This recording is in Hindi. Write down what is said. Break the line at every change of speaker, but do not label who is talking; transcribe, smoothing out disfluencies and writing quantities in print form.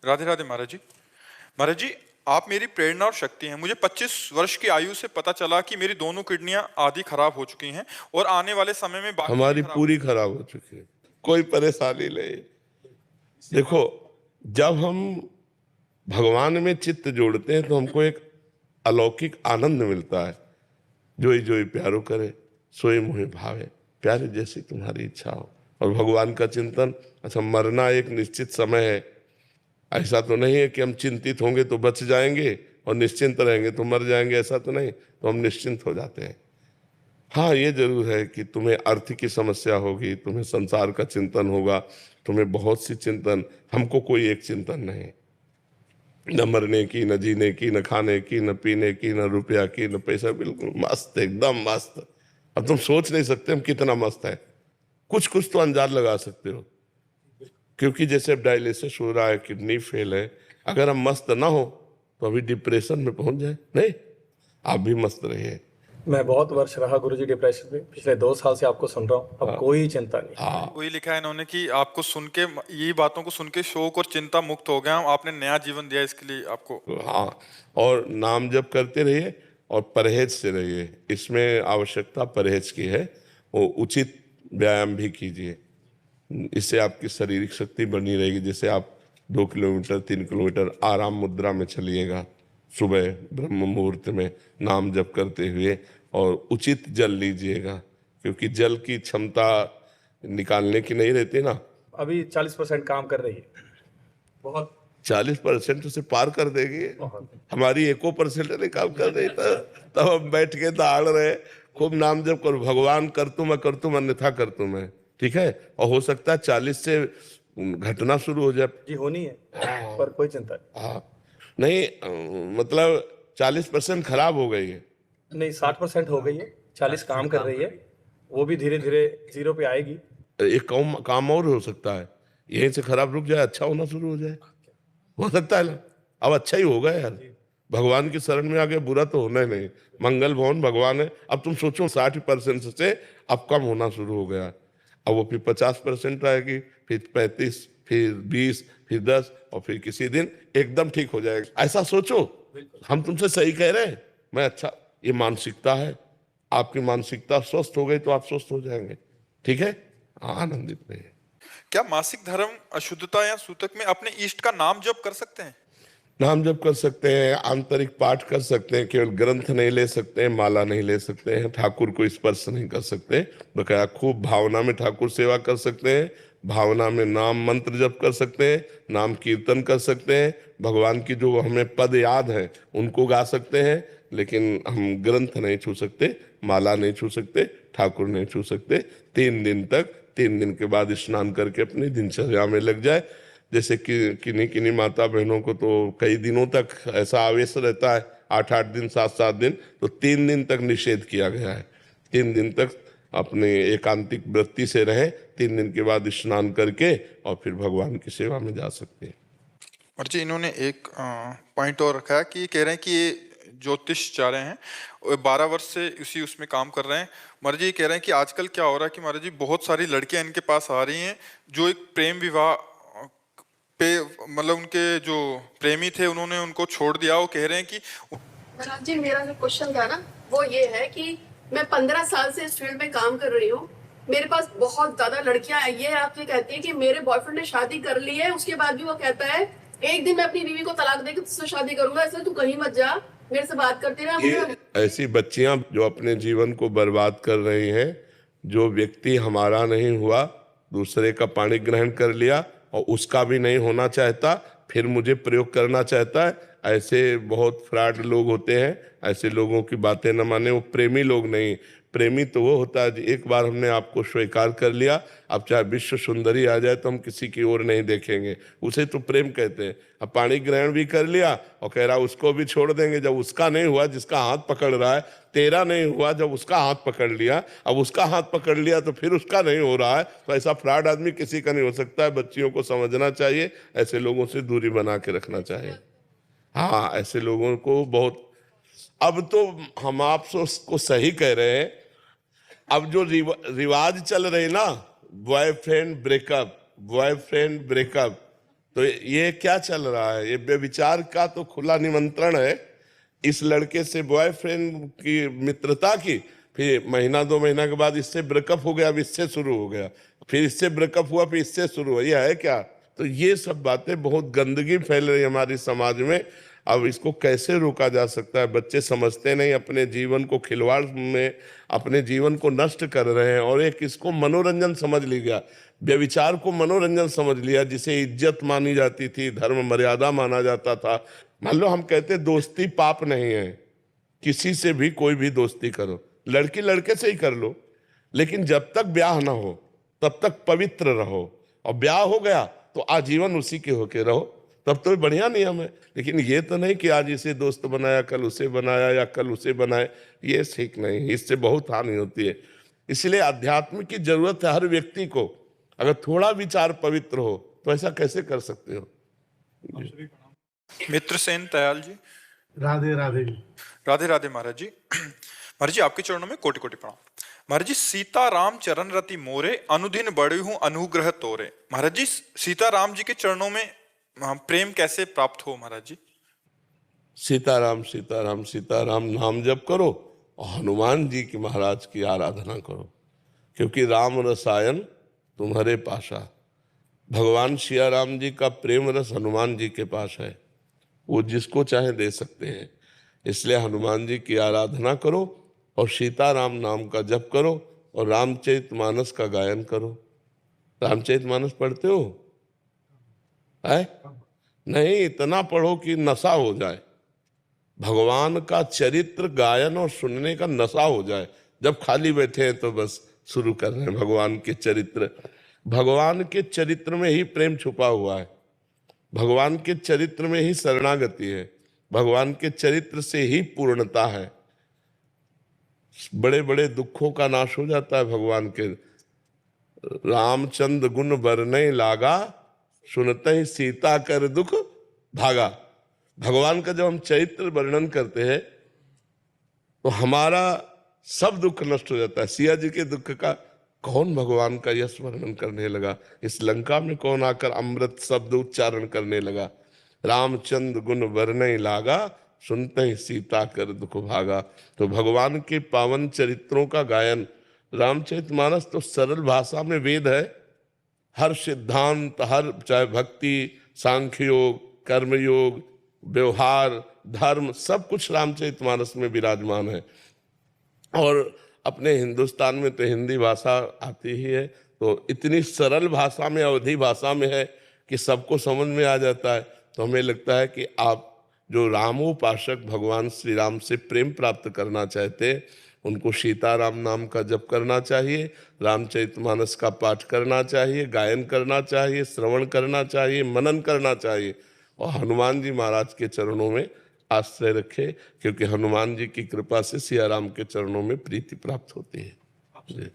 राधे राधे महाराज जी। महाराज जी, आप मेरी प्रेरणा और शक्ति हैं। मुझे 25 वर्ष की आयु से पता चला कि मेरी दोनों किडनियां आधी खराब हो चुकी हैं और आने वाले समय में बाकी भी
हमारी
खराब
पूरी खराब हो चुकी है, कोई परेशानी नहीं। देखो, जब हम भगवान में चित्त जोड़ते हैं तो हमको एक अलौकिक आनंद मिलता है। जोई जोई प्यारो करे सोई मोहि भावे, प्यारे जैसी तुम्हारी इच्छा हो। और भगवान का चिंतन, अच्छा मरना एक निश्चित समय है, ऐसा तो नहीं है कि हम चिंतित होंगे तो बच जाएंगे और निश्चिंत रहेंगे तो मर जाएंगे, ऐसा तो नहीं। तो हम निश्चिंत हो जाते हैं। हाँ, ये जरूर है कि तुम्हें अर्थ की समस्या होगी, तुम्हें संसार का चिंतन होगा, तुम्हें बहुत सी चिंतन। हमको कोई एक चिंतन नहीं, न मरने की, न जीने की, न खाने की, न पीने की, न रुपया की, न पैसा। बिल्कुल मस्त, एकदम मस्त। अब तुम सोच नहीं सकते हम कितना मस्त है। कुछ कुछ तो अंदाज लगा सकते हो, क्योंकि जैसे अब डायलिसिस हो रहा है, किडनी फेल है। अगर हम मस्त ना हो तो अभी डिप्रेशन में पहुंच जाए। नहीं, आप भी मस्त रहिए।
मैं बहुत वर्ष रहा गुरुजी डिप्रेशन में, पिछले 2 साल से आपको सुन रहा हूँ, अब कोई चिंता नहीं।
हाँ,
वही लिखा है इन्होंने कि आपको सुन के, ये बातों को सुन के शोक और चिंता मुक्त हो गया हूं। आपने नया जीवन दिया, इसके लिए आपको।
हाँ। और नाम जप करते रहिए और परहेज से रहिए। इसमें आवश्यकता परहेज की है। वो उचित व्यायाम भी कीजिए, इससे आपकी शारीरिक शक्ति बनी रहेगी। जैसे आप 2 किलोमीटर 3 किलोमीटर आराम मुद्रा में चलिएगा सुबह ब्रह्म मुहूर्त में नाम जप करते हुए, और उचित जल लीजिएगा, क्योंकि जल की क्षमता निकालने की नहीं रहती ना।
अभी 40% काम कर रही है, बहुत
40% उसे पार कर देगी।
बहुत।
हमारी 1% नहीं काम कर रही, तब हम बैठ के दहाड़ रहे। खूब नाम जप करो, भगवान कर तुम अन्यथा कर तुम है। ठीक है, और हो सकता है 40 से घटना शुरू हो जाए।
जी होनी है, पर कोई चिंता नहीं।
हाँ, नहीं मतलब 40% खराब हो गई है।
नहीं, 60% हो गई है, 40 काम कर रही है, वो भी धीरे धीरे 0 पे आएगी।
एक काम और हो सकता है, यहीं से खराब रुक जाए, अच्छा होना शुरू हो जाए। हो सकता है ना, अब अच्छा ही होगा यार। भगवान की शरण में आगे बुरा तो होना ही नहीं। मंगल भवन भगवान है। अब तुम सोचो 60% से अब कम होना शुरू हो गया। अब वो फिर 50% आएगी, फिर 35, फिर 20, फिर 10, और फिर किसी दिन एकदम ठीक हो जाएगा। ऐसा सोचो। हम तुमसे सही कह रहे हैं। मैं अच्छा, ये मानसिकता है। आपकी मानसिकता स्वस्थ हो गई तो आप स्वस्थ हो जाएंगे। ठीक है, आनंदित रहिए।
क्या मासिक धर्म, अशुद्धता या सूतक में अपने इष्ट का नाम जप कर सकते हैं?
नाम जप कर सकते हैं, आंतरिक पाठ कर सकते हैं, केवल ग्रंथ नहीं ले सकते हैं, माला नहीं ले सकते हैं, ठाकुर को स्पर्श नहीं कर सकते। बकाया खूब भावना में ठाकुर सेवा कर सकते हैं, भावना में नाम मंत्र जप कर सकते हैं, नाम कीर्तन कर सकते हैं, भगवान की जो हमें पद याद है उनको गा सकते हैं। लेकिन हम ग्रंथ नहीं छू सकते, माला नहीं छू सकते, ठाकुर नहीं छू सकते। 3 दिन तक, 3 दिन के बाद स्नान करके अपनी दिनचर्या में लग जाए। जैसे कि किन्हीं किन्हीं माता बहनों को तो कई दिनों तक ऐसा आवेश रहता है, 8-8 दिन 7-7 दिन, तो 3 दिन तक निषेध किया गया है। 3 दिन तक अपने एकांतिक वृत्ति से रहे, 3 दिन के बाद स्नान करके और फिर भगवान की सेवा में जा सकते हैं।
और जी, इन्होंने एक पॉइंट और रखा है कि कह रहे हैं कि ये ज्योतिष जा रहे हैं, 12 वर्ष से उसी उसमें काम कर रहे हैं। महाराज जी कह रहे हैं कि आजकल क्या हो रहा है कि महाराज जी बहुत सारी लड़कियां इनके पास आ रही हैं जो एक प्रेम विवाह पे, मतलब उनके जो प्रेमी थे उन्होंने उनको छोड़ दिया। वो कह रहे हैं कि
महाराज जी, मेरा जो क्वेश्चन था ना वो ये है कि मैं 15 साल से इस फील्ड में काम कर रही हूँ। मेरे पास बहुत ज्यादा लड़कियां आई है, आपसे कहती है कि मेरे बॉयफ्रेंड ने शादी कर ली है, उसके बाद भी वो कहता है एक दिन मैं अपनी बीवी को तलाक देकर तुझसे शादी करूंगा, इसलिए तू कहीं मत जा, मेरे से बात करती रहा।
ऐसी बच्चियां जो अपने जीवन को बर्बाद कर रही हैं, जो व्यक्ति हमारा नहीं हुआ दूसरे का पाणी ग्रहण कर लिया और उसका भी नहीं होना चाहता, फिर मुझे प्रयोग करना चाहता है, ऐसे बहुत फ्रॉड लोग होते हैं। ऐसे लोगों की बातें न माने, वो प्रेमी लोग नहीं। प्रेमी तो वो होता है एक बार हमने आपको स्वीकार कर लिया, अब चाहे विश्व सुंदरी आ जाए तो हम किसी की ओर नहीं देखेंगे, उसे तो प्रेम कहते हैं। अब पाणी ग्रहण भी कर लिया और कह रहा उसको भी छोड़ देंगे। जब उसका नहीं हुआ, जिसका हाथ पकड़ रहा है, तेरा नहीं हुआ, जब उसका हाथ पकड़ लिया, अब उसका हाथ पकड़ लिया तो फिर उसका नहीं हो रहा है, तो ऐसा फ्रॉड आदमी किसी का नहीं हो सकता है। बच्चियों को समझना चाहिए, ऐसे लोगों से दूरी बना के रखना चाहिए। हाँ, ऐसे लोगों को बहुत, अब तो हम आपको सही कह रहे हैं। अब जो रिवाज चल रहे ना, बॉयफ्रेंड ब्रेकअप, बॉयफ्रेंड ब्रेकअप, तो ये क्या चल रहा है? ये व्यभिचार का तो खुला निमंत्रण है। इस लड़के से बॉयफ्रेंड की मित्रता की, फिर महीना 2 महीना के बाद इससे ब्रेकअप हो गया, अब इससे शुरू हो गया, फिर इससे ब्रेकअप हुआ, फिर इससे शुरू हुआ, ये है क्या? तो ये सब बातें, बहुत गंदगी फैल रही है हमारी समाज में। अब इसको कैसे रोका जा सकता है? बच्चे समझते नहीं, अपने जीवन को खिलवाड़ में अपने जीवन को नष्ट कर रहे हैं। और एक इसको मनोरंजन समझ लिया, व्यभिचार को मनोरंजन समझ लिया, जिसे इज्जत मानी जाती थी, धर्म मर्यादा माना जाता था। मान लो हम कहते दोस्ती पाप नहीं है, किसी से भी कोई भी दोस्ती करो, लड़की लड़के से ही कर लो, लेकिन जब तक ब्याह ना हो तब तक पवित्र रहो। और ब्याह हो गया तो आजीवन उसी के होके रहो, तब तो बढ़िया नियम है। लेकिन ये तो नहीं कि आज इसे दोस्त बनाया, कल उसे बनाया, या कल उसे बनाए, ये ठीक नहीं, इससे बहुत हानि होती है। इसलिए अध्यात्म की जरूरत है हर व्यक्ति को। अगर थोड़ा विचार पवित्र हो तो ऐसा कैसे कर सकते हो?
मित्र सेन दयाल जी।
राधे राधे जी।
राधे राधे महाराज जी। महाराज जी, आपके चरणों में कोटि कोटि प्रणाम। महाराज जी, सीता राम चरण रति मोरे, अनुदिन बढ़ी हूं अनुग्रह तोरे। महाराज जी, सीता राम जी के चरणों में प्रेम कैसे प्राप्त हो महाराज जी?
सीताराम सीताराम सीताराम नाम जप करो और हनुमान जी की, महाराज की आराधना करो, क्योंकि राम रसायन तुम्हारे पासा। भगवान सिया राम जी का प्रेम रस हनुमान जी के पास है, वो जिसको चाहे दे सकते हैं। इसलिए हनुमान जी की आराधना करो और सीताराम नाम का जप करो और रामचरितमानस का गायन करो। रामचरितमानस पढ़ते हो? है नहीं, इतना पढ़ो कि नशा हो जाए, भगवान का चरित्र गायन और सुनने का नशा हो जाए। जब खाली बैठे हैं तो बस शुरू कर रहे हैं भगवान के चरित्र। भगवान के चरित्र में ही प्रेम छुपा हुआ है, भगवान के चरित्र में ही शरणागति है, भगवान के चरित्र से ही पूर्णता है। बड़े बड़े दुखों का नाश हो जाता है भगवान के। रामचंद्र गुण बरने लागा, सुनते ही सीता कर दुख भागा। भगवान का जब हम चरित्र वर्णन करते हैं तो हमारा सब दुख नष्ट हो जाता है। सिया जी के दुख का कौन भगवान का यश वर्णन करने लगा? इस लंका में कौन आकर अमृत शब्द उच्चारण करने लगा? रामचंद्र गुण बरने लागा, सुनते ही सीता कर दुख भागा। तो भगवान के पावन चरित्रों का गायन, रामचरितमानस तो सरल भाषा में वेद है। हर सिद्धांत, हर चाहे भक्ति, सांख्य योग, कर्मयोग, व्यवहार, धर्म, सब कुछ रामचरितमानस में विराजमान है। और अपने हिंदुस्तान में तो हिंदी भाषा आती ही है, तो इतनी सरल भाषा में, अवधी भाषा में है कि सबको समझ में आ जाता है। तो हमें लगता है कि आप जो रामोपासक भगवान श्री राम से प्रेम प्राप्त करना चाहते, उनको सीताराम नाम का जप करना चाहिए, रामचरितमानस का पाठ करना चाहिए, गायन करना चाहिए, श्रवण करना चाहिए, मनन करना चाहिए और हनुमान जी महाराज के चरणों में आश्रय रखे, क्योंकि हनुमान जी की कृपा से सिया राम के चरणों में प्रीति प्राप्त होती है।